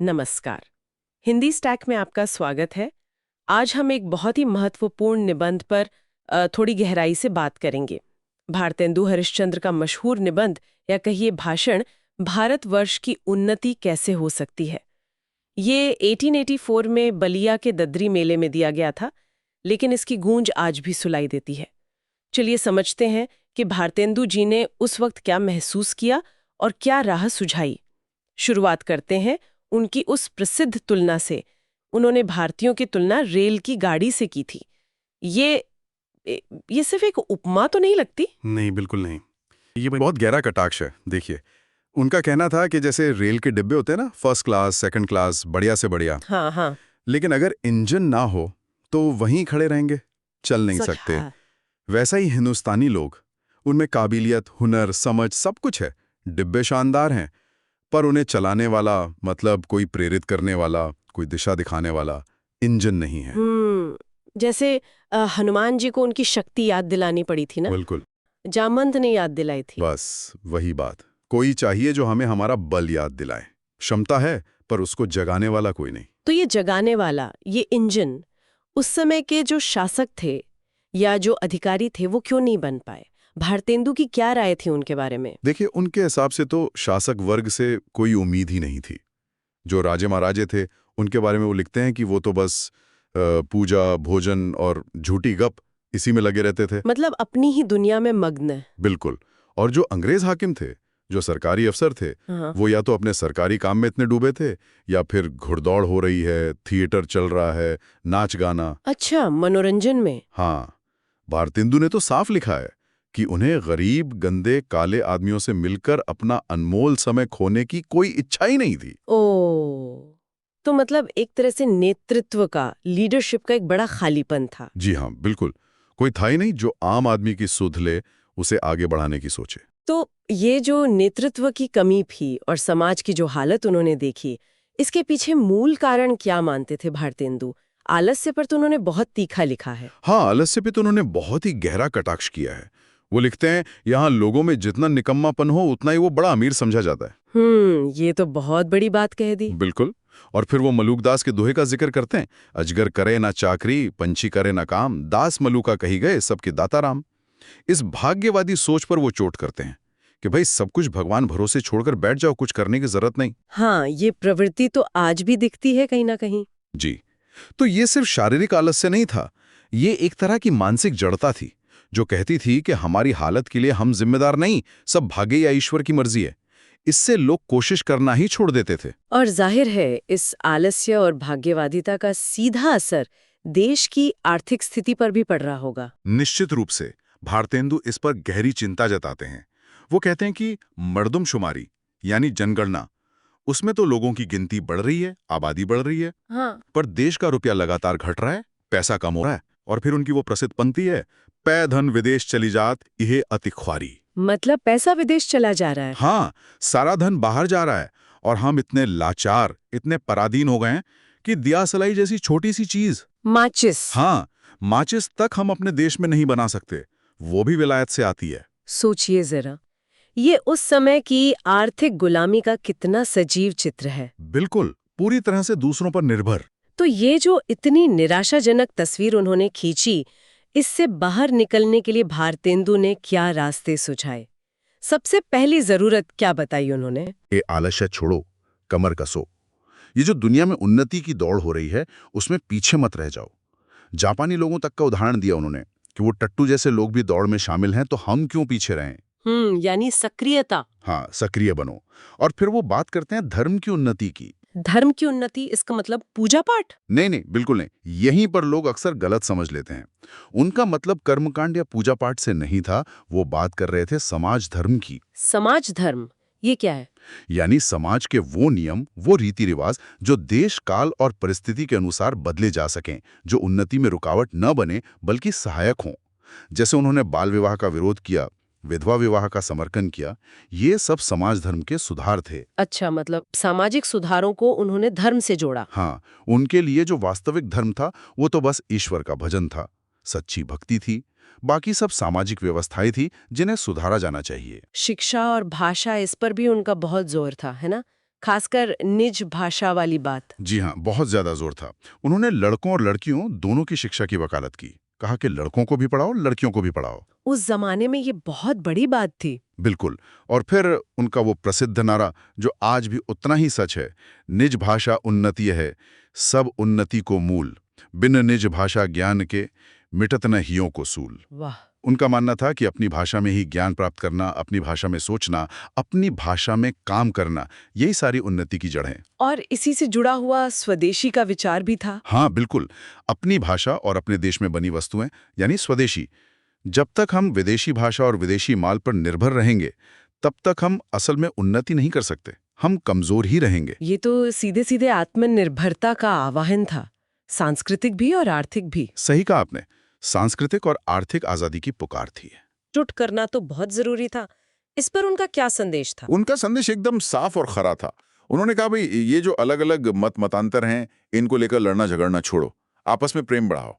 नमस्कार। हिंदी स्टैक में आपका स्वागत है। आज हम एक बहुत ही महत्वपूर्ण निबंध पर थोड़ी गहराई से बात करेंगे। भारतेंदु हरिश्चंद्र का मशहूर निबंध या कहिए भाषण, भारतवर्ष की उन्नति कैसे हो सकती है। ये 1884 में बलिया के ददरी मेले में दिया गया था, लेकिन इसकी गूंज आज भी सुनाई देती है। चलिए समझते हैं कि भारतेंदु जी ने उस वक्त क्या महसूस किया और क्या राह सुझाई। शुरुआत करते हैं उनकी उस प्रसिद्ध तुलना से। उन्होंने भारतीयों की तुलना रेल की गाड़ी से की थी। ये सिर्फ एक उपमा तो नहीं लगती? नहीं, बिल्कुल नहीं। ये बहुत गहरा कटाक्ष है। देखिए, उनका कहना था कि जैसे रेल के डिब्बे होते हैं ना, फर्स्ट क्लास, सेकंड क्लास, बढ़िया से बढ़िया। हाँ हाँ। लेकिन अगर इंजन ना हो तो वहीं खड़े रहेंगे, चल नहीं सकते। हाँ। वैसा ही हिंदुस्तानी लोग, उनमें काबिलियत, हुनर, समझ सब कुछ है। डिब्बे शानदार हैं, पर उन्हें चलाने वाला, मतलब कोई प्रेरित करने वाला, कोई दिशा दिखाने वाला इंजन नहीं है। जैसे हनुमान जी को उनकी शक्ति याद दिलानी पड़ी थी ना। बिल्कुल। जामवंत ने याद दिलाई थी। बस वही बात। कोई चाहिए जो हमें हमारा बल याद दिलाए। क्षमता है, पर उसको जगाने वाला कोई नहीं। तो ये जगाने वाला, ये इंजन, उस समय के जो शासक थे या जो अधिकारी थे वो क्यों नहीं बन पाए? भारतेंदु की क्या राय थी उनके बारे में? देखिए, उनके हिसाब से तो शासक वर्ग से कोई उम्मीद ही नहीं थी। जो राजे महाराजे थे, उनके बारे में वो लिखते हैं कि वो तो बस पूजा, भोजन और झूठी गप इसी में लगे रहते थे। मतलब अपनी ही दुनिया में मग्न है। बिल्कुल। और जो अंग्रेज हाकिम थे, जो सरकारी अफसर थे, हाँ। वो या तो अपने सरकारी काम में इतने डूबे थे, या फिर घुड़दौड़ हो रही है, थिएटर चल रहा है, नाच गाना। अच्छा, मनोरंजन में। हाँ, भारतेंदु ने तो साफ लिखा है कि उन्हें गरीब, गंदे, काले आदमियों से मिलकर अपना अनमोल समय खोने की कोई इच्छा ही नहीं थी। ओ, तो मतलब एक तरह से नेतृत्व का, लीडरशिप का एक बड़ा खालीपन था। जी हाँ, बिल्कुल। कोई था ही नहीं जो आम आदमी की सुध ले, उसे आगे बढ़ाने की सोचे। तो ये जो नेतृत्व की कमी थी और समाज की जो हालत उन्होंने देखी, इसके पीछे मूल कारण क्या मानते थे भारतेंदु? आलस्य पर तो उन्होंने बहुत तीखा लिखा है। हाँ, आलस्य पे तो उन्होंने बहुत ही गहरा कटाक्ष किया है। वो लिखते हैं, यहाँ लोगों में जितना निकम्मापन हो उतना ही वो बड़ा अमीर समझा जाता है। ये तो बहुत बड़ी बात कह दी। बिल्कुल। और फिर वो मलूकदास के दोहे का जिक्र करते हैं, अजगर करे ना चाकरी, पंछी करे ना काम, दास मलूका कही गए सबके दाता राम। इस भाग्यवादी सोच पर वो चोट करते हैं कि भाई सब कुछ भगवान भरोसे छोड़कर बैठ जाओ, कुछ करने की जरूरत नहीं। हाँ, ये प्रवृत्ति तो आज भी दिखती है कहीं ना कहीं। जी। तो ये सिर्फ शारीरिक आलस्य नहीं था, ये एक तरह की मानसिक जड़ता थी जो कहती थी कि हमारी हालत के लिए हम जिम्मेदार नहीं, सब भाग्य या ईश्वर की मर्जी है। इससे लोग कोशिश करना ही छोड़ देते थे। और जाहिर है इस आलस्य और भाग्यवादिता का सीधा असर देश की आर्थिक स्थिति पर भी पड़ रहा होगा। निश्चित रूप से भारतेंदु इस पर गहरी चिंता जताते हैं। वो कहते हैं कि मर्दमशुमारी यानी जनगणना, उसमें तो लोगों की गिनती बढ़ रही है, आबादी बढ़ रही है, हाँ। पर देश का रुपया लगातार घट रहा है, पैसा कम हो रहा है। और फिर उनकी वो प्रसिद्ध पंक्ति है, पै धन विदेश चली जात, यह अति ख्वारी। मतलब पैसा विदेश चला जा रहा है। हाँ, सारा धन बाहर जा रहा है और हम इतने लाचार, इतने पराधीन हो गए हैं कि दिया सलाई जैसी छोटी सी चीज, माचिस। हाँ, माचिस तक हम अपने देश में नहीं बना सकते, वो भी विलायत से आती है। सोचिए जरा, ये उस समय की आर्थिक गुलामी का कितना सजीव चित्र है। बिल्कुल, पूरी तरह से दूसरों पर निर्भर। तो ये जो इतनी निराशाजनक तस्वीर उन्होंने खींची, इससे बाहर निकलने के लिए भारतेंदु ने क्या रास्ते सुझाए? सबसे पहली जरूरत क्या बताई उन्होंने? ये आलस्य छोड़ो, कमर कसो। ये जो दुनिया में उन्नति की दौड़ हो रही है, उसमें पीछे मत रह जाओ। जापानी लोगों तक का उदाहरण दिया उन्होंने कि वो टट्टू जैसे लोग भी दौड़ में शामिल हैं, तो हम क्यों पीछे रहें। यानी सक्रियता। हाँ, सक्रिय बनो। और फिर वो बात करते हैं धर्म की उन्नति की। धर्म की उन्नति, इसका मतलब पूजा पाठ? नहीं नहीं, बिल्कुल नहीं। यहीं पर लोग अक्सर गलत समझ लेते हैं। उनका मतलब कर्मकांड या पूजा पाठ से नहीं था, वो बात कर रहे थे समाज धर्म की। समाज धर्म, ये क्या है? यानी समाज के वो नियम, वो रीति रिवाज जो देश, काल और परिस्थिति के अनुसार बदले जा सकें, जो उन्नति में रुकावट न बने बल्कि सहायक हों। जैसे उन्होंने बाल विवाह का विरोध किया, विधवा विवाह का समर्थन किया, ये सब समाज धर्म के सुधार थे। अच्छा, मतलब सामाजिक सुधारों को उन्होंने धर्म से जोड़ा। हाँ, उनके लिए जो वास्तविक धर्म था वो तो बस ईश्वर का भजन था, सच्ची भक्ति थी। बाकी सब सामाजिक व्यवस्थाएं थी जिन्हें सुधारा जाना चाहिए। शिक्षा और भाषा, इस पर भी उनका बहुत जोर था, है ना? खासकर निज भाषा वाली बात। जी हाँ, बहुत ज्यादा जोर था। उन्होंने लड़कों और लड़कियों दोनों की शिक्षा की वकालत की। कहा कि लड़कों को भी पढ़ाओ, लड़कियों को भी पढ़ाओ। उस जमाने में ये बहुत बड़ी बात थी। बिल्कुल। और फिर उनका वो प्रसिद्ध नारा जो आज भी उतना ही सच है, निज भाषा उन्नति है, सब उन्नति को मूल, बिन निज भाषा ज्ञान के, मिटत न हियों को सूल। वाह। उनका मानना था कि अपनी भाषा में ही ज्ञान प्राप्त करना, अपनी भाषा में सोचना, अपनी भाषा में काम करना, यही सारी उन्नति की जड़ है। और इसी से जुड़ा हुआ स्वदेशी का विचार भी था। हाँ बिल्कुल। अपनी भाषा और अपने देश में बनी वस्तुएं यानी स्वदेशी। जब तक हम विदेशी भाषा और विदेशी माल पर निर्भर रहेंगे, तब तक हम असल में उन्नति नहीं कर सकते। हम कमजोर ही रहेंगे। ये तो सीधे सीधे आत्मनिर्भरता का आह्वान था, सांस्कृतिक भी और आर्थिक भी। सही कहा आपने। सांस्कृतिक और आर्थिक आजादी की पुकार थी। जुट करना तो बहुत जरूरी था। इस पर उनका क्या संदेश था? उनका संदेश एकदम साफ और खरा था। उन्होंने कहा भाई ये जो अलग अलग मतांतर हैं, इनको लेकर लड़ना झगड़ना छोड़ो, आपस में प्रेम बढ़ाओ।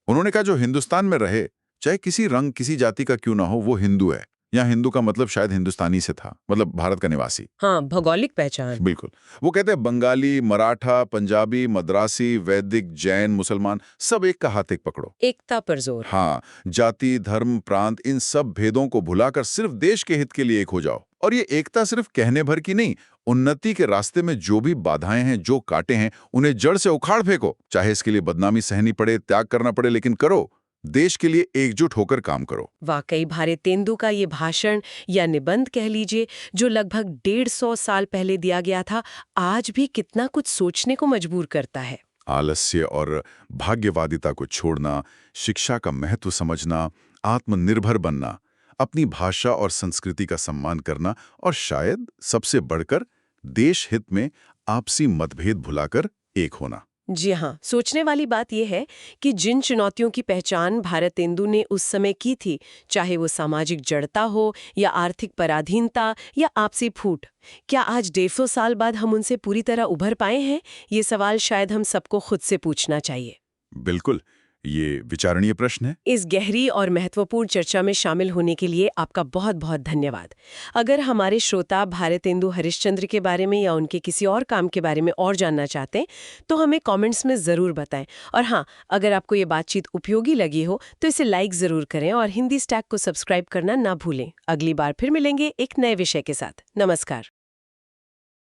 उन्होंने कहा जो हिंदुस्तान में रहे, चाहे किसी रंग किसी जाति का क्यों ना हो, वो हिंदू है। यहाँ हिंदू का मतलब शायद हिंदुस्तानी से था, मतलब भारत का निवासी। हाँ, भौगोलिक पहचान। बिल्कुल। वो कहते हैं बंगाली, मराठा, पंजाबी, मद्रासी, वैदिक, जैन, मुसलमान, सब एक का हाथ एक पकड़ो। एकता पर जोर। हाँ, जाति, धर्म, प्रांत, इन सब भेदों को भुलाकर सिर्फ देश के हित के लिए एक हो जाओ। और ये एकता सिर्फ कहने भर की नहीं, उन्नति के रास्ते में जो भी बाधाएं हैं, जो कांटे हैं, उन्हें जड़ से उखाड़ फेंको। चाहे इसके लिए बदनामी सहनी पड़े, त्याग करना पड़े, लेकिन करो। देश के लिए एकजुट होकर काम करो। वाकई भारतेंदु का ये भाषण या निबंध कह लीजिए, जो लगभग 150 साल पहले दिया गया था, आज भी कितना कुछ सोचने को मजबूर करता है। आलस्य और भाग्यवादिता को छोड़ना, शिक्षा का महत्व समझना, आत्मनिर्भर बनना, अपनी भाषा और संस्कृति का सम्मान करना और शायद सबसे बढ़कर देश हित में आपसी मतभेद भुलाकर एक होना। जी हाँ, सोचने वाली बात यह है कि जिन चुनौतियों की पहचान भारतेंदु ने उस समय की थी, चाहे वो सामाजिक जड़ता हो या आर्थिक पराधीनता या आपसी फूट, क्या आज 150 साल बाद हम उनसे पूरी तरह उभर पाए हैं? ये सवाल शायद हम सबको खुद से पूछना चाहिए। बिल्कुल, ये विचारणीय प्रश्न है। इस गहरी और महत्वपूर्ण चर्चा में शामिल होने के लिए आपका बहुत बहुत धन्यवाद। अगर हमारे श्रोता भारतेंदु हरिश्चंद्र के बारे में या उनके किसी और काम के बारे में और जानना चाहते हैं, तो हमें कमेंट्स में ज़रूर बताएं। और हाँ, अगर आपको ये बातचीत उपयोगी लगी हो तो इसे लाइक ज़रूर करें और हिंदी स्टैक को सब्सक्राइब करना ना भूलें। अगली बार फिर मिलेंगे एक नए विषय के साथ। नमस्कार।